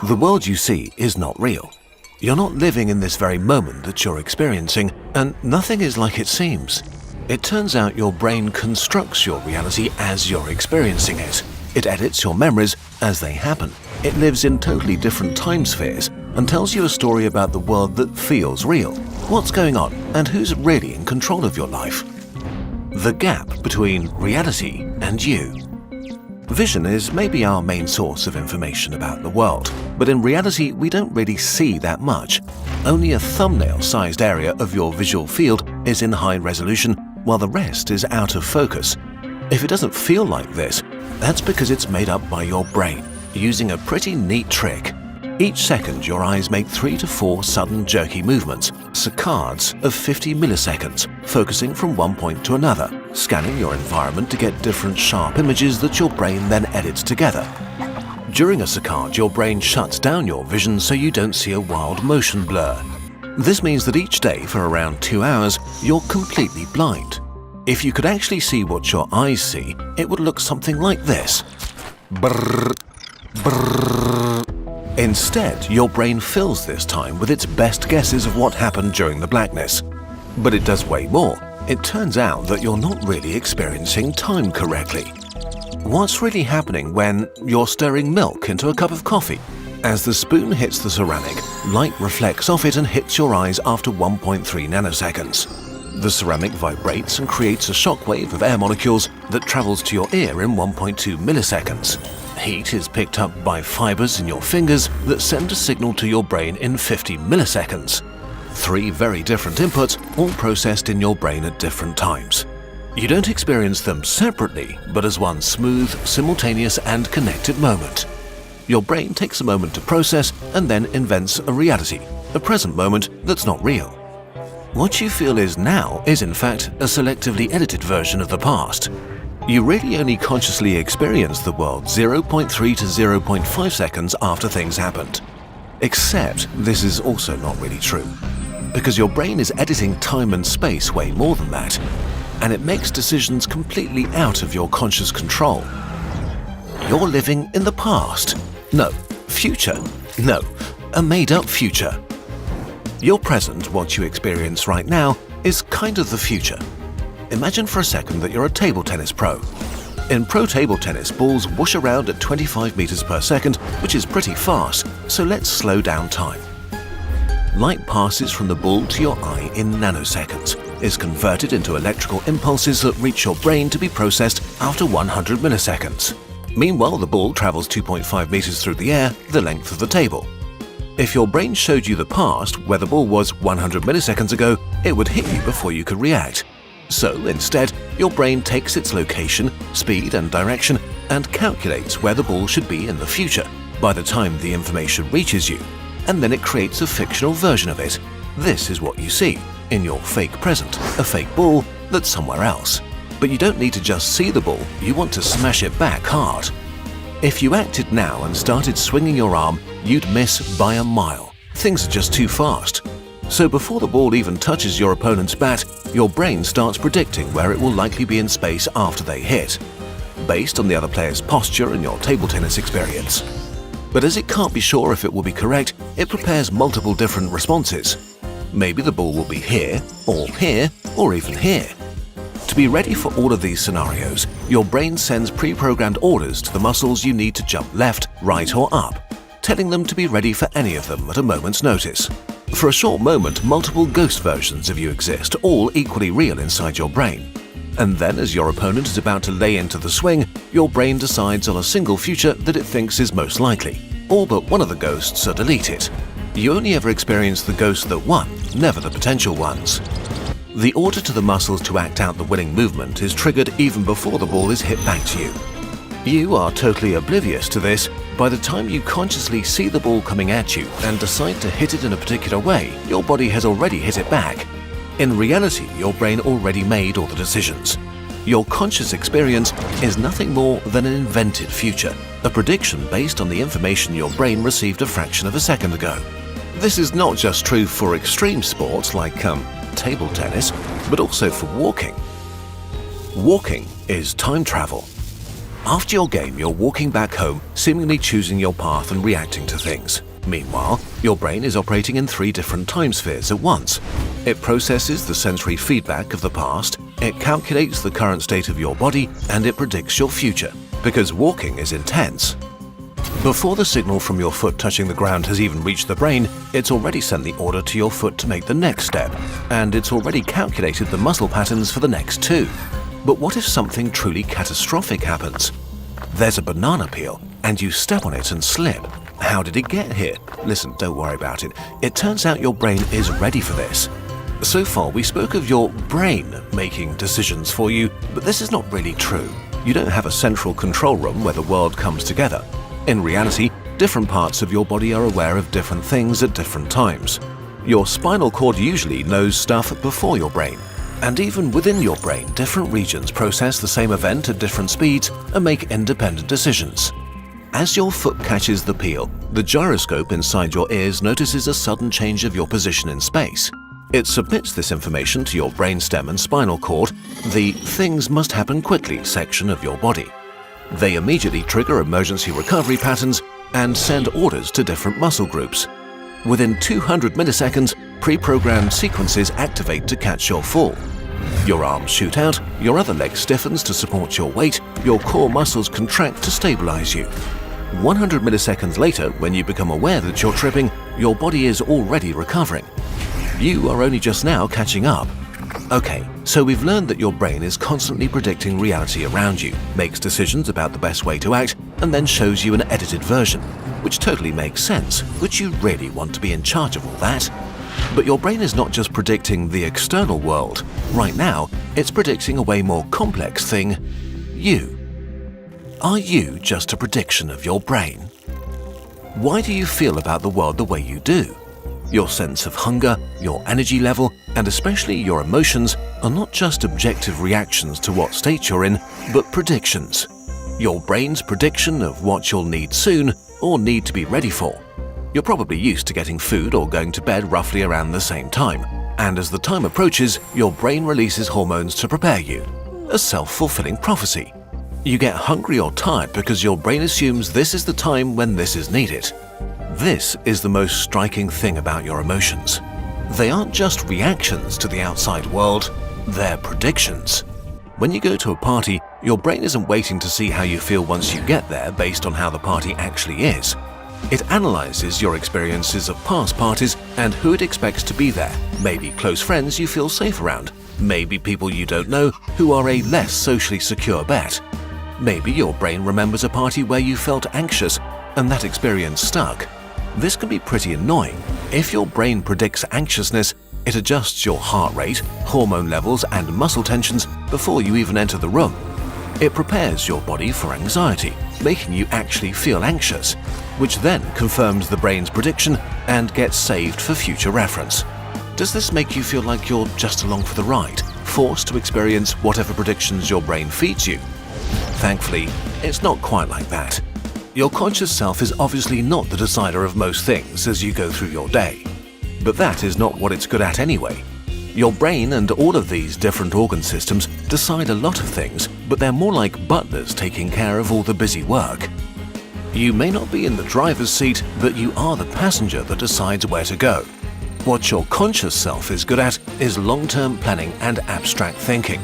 The world you see is not real. You're not living in this very moment that you're experiencing, and nothing is like it seems. It turns out your brain constructs your reality as you're experiencing it. It edits your memories as they happen. It lives in totally different time spheres and tells you a story about the world that feels real. What's going on and who's really in control of your life? The gap between reality and you. Vision is maybe our main source of information about the world, but in reality we don't really see that much. Only a thumbnail-sized area of your visual field is in high resolution, while the rest is out of focus. If it doesn't feel like this, that's because it's made up by your brain, using a pretty neat trick. Each second your eyes make 3 to 4 sudden jerky movements, saccades of 50 milliseconds, focusing from one point to another, scanning your environment to get different sharp images that your brain then edits together. During a saccade, your brain shuts down your vision so you don't see a wild motion blur. This means that each day for around 2 hours, you're completely blind. If you could actually see what your eyes see, it would look something like this. Brrr, brrr. Instead, your brain fills this time with its best guesses of what happened during the blackness. But it does way more. It turns out that you're not really experiencing time correctly. What's really happening when you're stirring milk into a cup of coffee? As the spoon hits the ceramic, light reflects off it and hits your eyes after 1.3 nanoseconds. The ceramic vibrates and creates a shockwave of air molecules that travels to your ear in 1.2 milliseconds. Heat is picked up by fibers in your fingers that send a signal to your brain in 50 milliseconds. 3 very different inputs, all processed in your brain at different times. You don't experience them separately, but as one smooth, simultaneous and connected moment. Your brain takes a moment to process and then invents a reality, a present moment that's not real. What you feel is now is in fact a selectively edited version of the past. You really only consciously experience the world 0.3 to 0.5 seconds after things happened. Except this is also not really true, because your brain is editing time and space way more than that, and it makes decisions completely out of your conscious control. You're living in the past. No. Future. No. A made-up future. Your present, what you experience right now, is kind of the future. Imagine for a second that you're a table tennis pro. In pro table tennis, balls whoosh around at 25 meters per second, which is pretty fast, so let's slow down time. Light passes from the ball to your eye in nanoseconds, is converted into electrical impulses that reach your brain to be processed after 100 milliseconds. Meanwhile, the ball travels 2.5 meters through the air, the length of the table. If your brain showed you the past, where the ball was 100 milliseconds ago, it would hit you before you could react. So instead, your brain takes its location, speed and direction and calculates where the ball should be in the future by the time the information reaches you, and then it creates a fictional version of it. This is what you see in your fake present, a fake ball that's somewhere else. But you don't need to just see the ball, you want to smash it back hard. If you acted now and started swinging your arm, you'd miss by a mile. Things are just too fast. So before the ball even touches your opponent's bat, your brain starts predicting where it will likely be in space after they hit, based on the other player's posture and your table tennis experience. But as it can't be sure if it will be correct, it prepares multiple different responses. Maybe the ball will be here, or even here. To be ready for all of these scenarios, your brain sends pre-programmed orders to the muscles you need to jump left, right or up, telling them to be ready for any of them at a moment's notice. For a short moment, multiple ghost versions of you exist, all equally real inside your brain. And then as your opponent is about to lay into the swing, your brain decides on a single future that it thinks is most likely. All but one of the ghosts are deleted. You only ever experience the ghosts that won, never the potential ones. The order to the muscles to act out the winning movement is triggered even before the ball is hit back to you. You are totally oblivious to this. By the time you consciously see the ball coming at you and decide to hit it in a particular way, your body has already hit it back. In reality, your brain already made all the decisions. Your conscious experience is nothing more than an invented future, a prediction based on the information your brain received a fraction of a second ago. This is not just true for extreme sports like table tennis, but also for walking. Walking is time travel. After your game, you're walking back home, seemingly choosing your path and reacting to things. Meanwhile, your brain is operating in 3 different time spheres at once. It processes the sensory feedback of the past, it calculates the current state of your body, and it predicts your future, because walking is intense. Before the signal from your foot touching the ground has even reached the brain, it's already sent the order to your foot to make the next step, and it's already calculated the muscle patterns for the next 2. But what if something truly catastrophic happens? There's a banana peel, and you step on it and slip. How did it get here? Listen, don't worry about it. It turns out your brain is ready for this. So far, we spoke of your brain making decisions for you, but this is not really true. You don't have a central control room where the world comes together. In reality, different parts of your body are aware of different things at different times. Your spinal cord usually knows stuff before your brain. And even within your brain, different regions process the same event at different speeds and make independent decisions. As your foot catches the peel, the gyroscope inside your ears notices a sudden change of your position in space. It submits this information to your brainstem and spinal cord, the "things must happen quickly" section of your body. They immediately trigger emergency recovery patterns and send orders to different muscle groups. Within 200 milliseconds, pre-programmed sequences activate to catch your fall. Your arms shoot out, your other leg stiffens to support your weight, your core muscles contract to stabilize you. 100 milliseconds later, when you become aware that you're tripping, your body is already recovering. You are only just now catching up. Okay, so we've learned that your brain is constantly predicting reality around you, makes decisions about the best way to act, and then shows you an edited version, which totally makes sense. Would you really want to be in charge of all that? But your brain is not just predicting the external world. Right now, it's predicting a way more complex thing: you. Are you just a prediction of your brain? Why do you feel about the world the way you do? Your sense of hunger, your energy level, and especially your emotions are not just objective reactions to what state you're in, but predictions. Your brain's prediction of what you'll need soon or need to be ready for. You're probably used to getting food or going to bed roughly around the same time, and as the time approaches, your brain releases hormones to prepare you. A self-fulfilling prophecy. You get hungry or tired because your brain assumes this is the time when this is needed. This is the most striking thing about your emotions. They aren't just reactions to the outside world, they're predictions. When you go to a party, your brain isn't waiting to see how you feel once you get there based on how the party actually is. It analyzes your experiences of past parties and who it expects to be there, maybe close friends you feel safe around, maybe people you don't know who are a less socially secure bet. Maybe your brain remembers a party where you felt anxious and that experience stuck. This can be pretty annoying. If your brain predicts anxiousness, it adjusts your heart rate, hormone levels, and muscle tensions before you even enter the room. It prepares your body for anxiety, making you actually feel anxious, which then confirms the brain's prediction and gets saved for future reference. Does this make you feel like you're just along for the ride, forced to experience whatever predictions your brain feeds you? Thankfully, it's not quite like that. Your conscious self is obviously not the decider of most things as you go through your day. But that is not what it's good at anyway. Your brain and all of these different organ systems decide a lot of things, but they're more like butlers taking care of all the busy work. You may not be in the driver's seat, but you are the passenger that decides where to go. What your conscious self is good at is long-term planning and abstract thinking.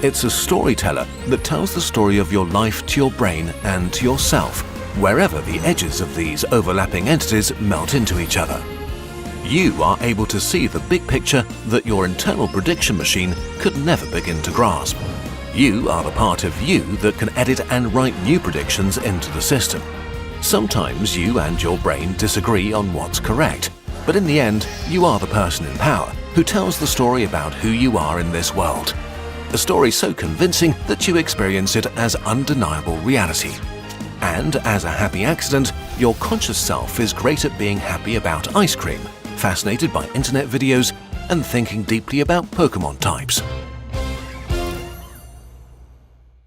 It's a storyteller that tells the story of your life to your brain and to yourself, wherever the edges of these overlapping entities melt into each other. You are able to see the big picture that your internal prediction machine could never begin to grasp. You are the part of you that can edit and write new predictions into the system. Sometimes you and your brain disagree on what's correct, but in the end, you are the person in power who tells the story about who you are in this world. A story so convincing that you experience it as undeniable reality. And as a happy accident, your conscious self is great at being happy about ice cream, fascinated by internet videos, and thinking deeply about Pokemon types.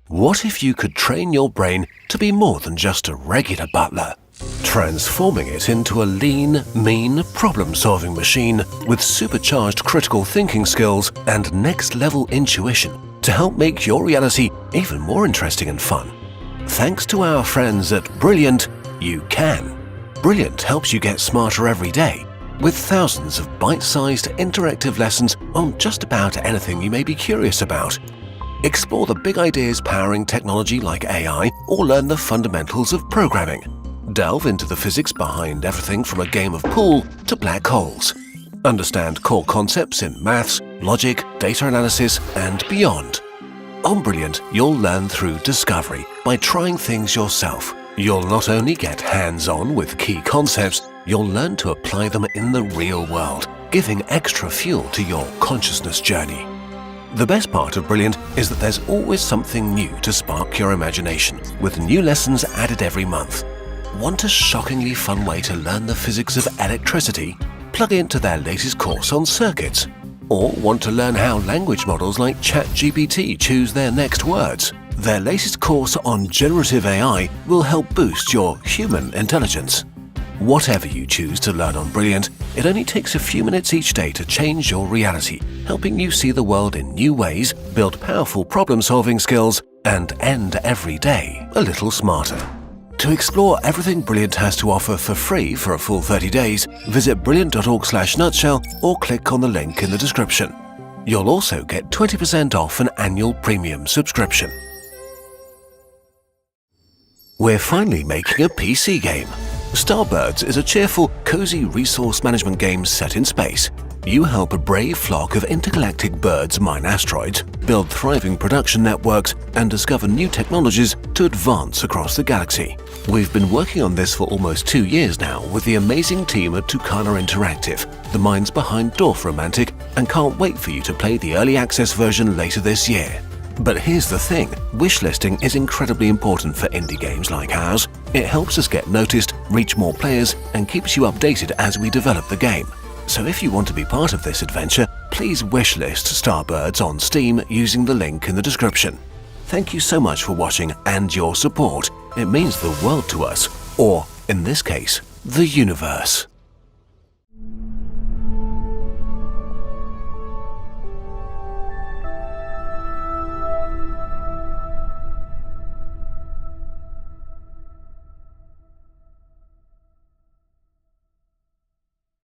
What if you could train your brain to be more than just a regular butler, transforming it into a lean, mean, problem-solving machine with supercharged critical thinking skills and next-level intuition to help make your reality even more interesting and fun? Thanks to our friends at Brilliant, you can. Brilliant helps you get smarter every day, with thousands of bite-sized interactive lessons on just about anything you may be curious about. Explore the big ideas powering technology like AI, or learn the fundamentals of programming. Delve into the physics behind everything from a game of pool to black holes. Understand core concepts in maths, logic, data analysis, and beyond. On Brilliant, you'll learn through discovery by trying things yourself. You'll not only get hands-on with key concepts, you'll learn to apply them in the real world, giving extra fuel to your consciousness journey. The best part of Brilliant is that there's always something new to spark your imagination, with new lessons added every month. Want a shockingly fun way to learn the physics of electricity? Plug into their latest course on circuits. Or want to learn how language models like ChatGPT choose their next words? Their latest course on generative AI will help boost your human intelligence. Whatever you choose to learn on Brilliant, it only takes a few minutes each day to change your reality, helping you see the world in new ways, build powerful problem-solving skills, and end every day a little smarter. To explore everything Brilliant has to offer for free for a full 30 days, visit brilliant.org/nutshell or click on the link in the description. You'll also get 20% off an annual premium subscription. We're finally making a PC game. Starbirds is a cheerful, cozy resource management game set in space. You help a brave flock of intergalactic birds mine asteroids, build thriving production networks, and discover new technologies to advance across the galaxy. We've been working on this for almost 2 years now with the amazing team at Tucana Interactive, the minds behind Dorfromantik, and can't wait for you to play the early access version later this year. But here's the thing, wishlisting is incredibly important for indie games like ours. It helps us get noticed, reach more players, and keeps you updated as we develop the game. So if you want to be part of this adventure, please wishlist Starbirds on Steam using the link in the description. Thank you so much for watching and your support. It means the world to us, or, in this case, the universe.